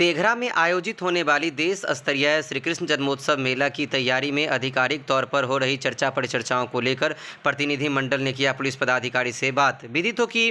तेघरा में आयोजित होने वाली देश स्तरीय श्री कृष्ण जन्मोत्सव मेला की तैयारी में आधिकारिक तौर पर हो रही चर्चा परिचर्चाओं को लेकर प्रतिनिधि मंडल ने किया पुलिस पदाधिकारी से बात। विदित हो कि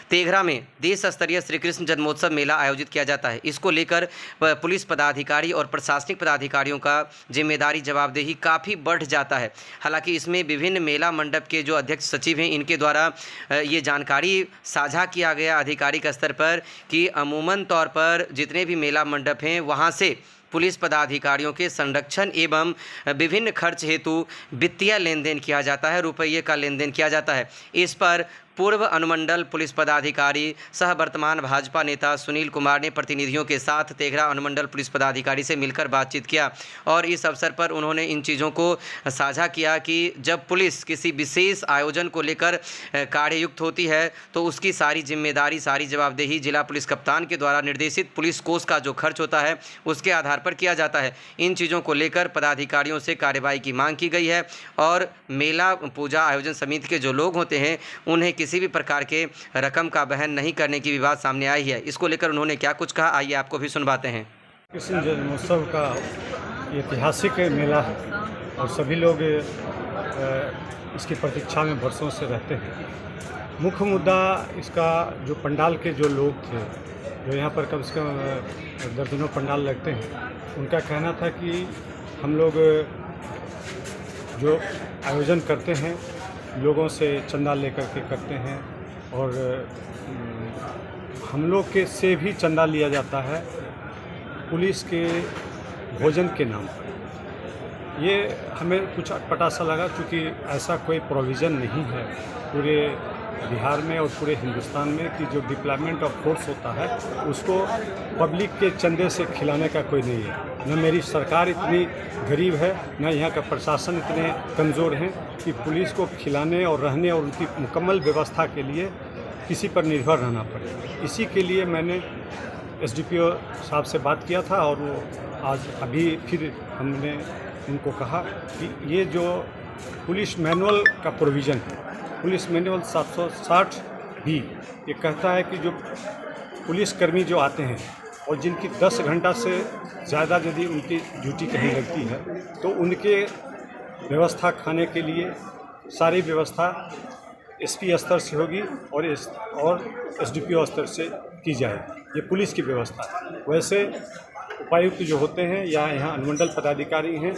तेघरा में देश स्तरीय श्री कृष्ण जन्मोत्सव मेला आयोजित किया जाता है। इसको लेकर पुलिस पदाधिकारी और प्रशासनिक पदाधिकारियों का जिम्मेदारी जवाबदेही काफ़ी बढ़ जाता है। हालांकि इसमें विभिन्न मेला मंडप के जो अध्यक्ष सचिव हैं इनके द्वारा ये जानकारी साझा किया गया आधिकारिक स्तर पर कि अमूमन तौर पर जितने भी मेला मंडप हैं वहां से पुलिस पदाधिकारियों के संरक्षण एवं विभिन्न खर्च हेतु वित्तीय लेन देन किया जाता है, रुपये का लेन देन किया जाता है। इस पर पूर्व अनुमंडल पुलिस पदाधिकारी सह वर्तमान भाजपा नेता सुनील कुमार ने प्रतिनिधियों के साथ तेघरा अनुमंडल पुलिस पदाधिकारी से मिलकर बातचीत किया और इस अवसर पर उन्होंने इन चीज़ों को साझा किया कि जब पुलिस किसी विशेष आयोजन को लेकर कार्ययुक्त होती है तो उसकी सारी जिम्मेदारी, सारी जवाबदेही जिला पुलिस कप्तान के द्वारा निर्देशित पुलिस कोष का जो खर्च होता है उसके आधार पर किया जाता है। इन चीज़ों को लेकर पदाधिकारियों से कार्रवाई की मांग की गई है और मेला पूजा आयोजन समिति के जो लोग होते हैं उन्हें किसी भी प्रकार के रकम का वहन नहीं करने की विवाद सामने आई है। इसको लेकर उन्होंने क्या कुछ कहा, आइए आपको भी सुनवाते हैं। कृष्ण जन्मोत्सव का ऐतिहासिक मेला है और सभी लोग इसकी प्रतीक्षा में वर्षों से रहते हैं। मुख्य मुद्दा इसका जो पंडाल के जो लोग थे, जो यहाँ पर कम से कम दर्जनों पंडाल लगते हैं, उनका कहना था कि हम लोग जो आयोजन करते हैं लोगों से चंदा लेकर के करते हैं और हम लोग के से भी चंदा लिया जाता है पुलिस के भोजन के नाम पर। ये हमें कुछ अटपटा सा लगा क्योंकि ऐसा कोई प्रोविज़न नहीं है पूरे बिहार में और पूरे हिंदुस्तान में कि जो डिप्लॉयमेंट ऑफ फोर्स होता है उसको पब्लिक के चंदे से खिलाने का कोई नहीं है। न मेरी सरकार इतनी गरीब है, न यहाँ का प्रशासन इतने कमज़ोर हैं कि पुलिस को खिलाने और रहने और उनकी मुकम्मल व्यवस्था के लिए किसी पर निर्भर रहना पड़े। इसी के लिए मैंने एसडीपीओ साहब से बात किया था और वो आज अभी फिर हमने उनको कहा कि ये जो पुलिस मैनुअल का प्रोविज़न है, पुलिस मैनुअल 760 भी ये कहता है कि जो पुलिसकर्मी जो आते हैं और जिनकी 10 घंटा से ज़्यादा यदि उनकी ड्यूटी कहीं लगती है तो उनके व्यवस्था खाने के लिए सारी व्यवस्था एसपी स्तर से होगी और एसडीपीओ स्तर से की जाएगी। ये पुलिस की व्यवस्था है। वैसे उपायुक्त जो होते हैं या यहाँ अनुमंडल पदाधिकारी हैं,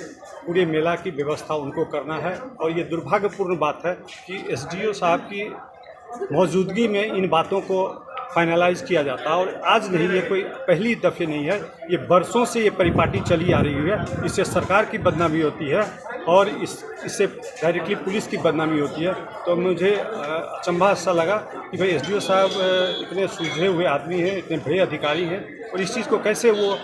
पूरे मेला की व्यवस्था उनको करना है और ये दुर्भाग्यपूर्ण बात है कि एसडीओ साहब की मौजूदगी में इन बातों को फाइनलाइज किया जाता है। और आज नहीं, ये कोई पहली दफ़े नहीं है, ये बरसों से ये परिपाटी चली आ रही है। इससे सरकार की बदनामी होती है और इससे डायरेक्टली पुलिस की बदनामी होती है। तो मुझे अचंभा सा लगा कि भाई एसडीओ साहब इतने सुलझे हुए आदमी हैं, इतने बड़े अधिकारी हैं और इस चीज़ को कैसे वो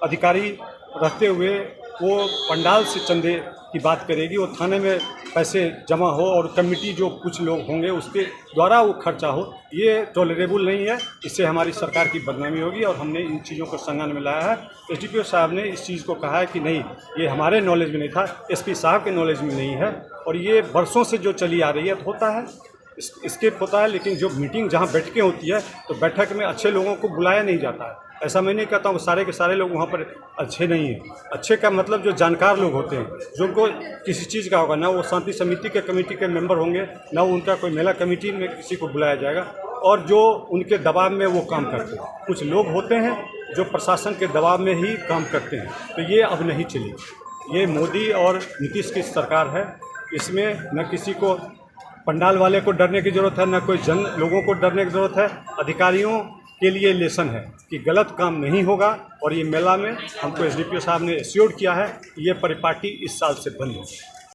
अधिकारी रहते हुए वो पंडाल से चंदे की बात करेगी। वो थाने में पैसे जमा हो और कमेटी जो कुछ लोग होंगे उसके द्वारा वो खर्चा हो, ये टॉलरेबल नहीं है। इससे हमारी सरकार की बदनामी होगी और हमने इन चीज़ों को संज्ञान में लाया है। एसडीपीओ साहब ने इस चीज़ को कहा है कि नहीं, ये हमारे नॉलेज में नहीं था, एसपी साहब के नॉलेज में नहीं है और ये बरसों से जो चली आ रही है। तो होता है, स्किप होता है, लेकिन जो मीटिंग जहाँ बैठकें होती है तो बैठक में अच्छे लोगों को बुलाया नहीं जाता है। ऐसा मैं नहीं कहता हूँ सारे के सारे लोग वहाँ पर अच्छे नहीं हैं। अच्छे का मतलब जो जानकार लोग होते हैं, जो उनको किसी चीज़ का होगा, ना वो शांति समिति के कमेटी के मेंबर होंगे, ना उनका कोई मेला कमेटी में किसी को बुलाया जाएगा और जो उनके दबाव में वो काम करते हैं। कुछ लोग होते हैं जो प्रशासन के दबाव में ही काम करते हैं, तो ये अब नहीं चलेगी। ये मोदी और नीतीश की सरकार है, इसमें न किसी को पंडाल वाले को डरने की ज़रूरत है, न कोई लोगों को डरने की ज़रूरत है। अधिकारियों के लिए लेसन है कि गलत काम नहीं होगा और ये मेला में हमको एसडीपीओ साहब ने एश्योर किया है कि ये परिपाटी इस साल से बंद होगी।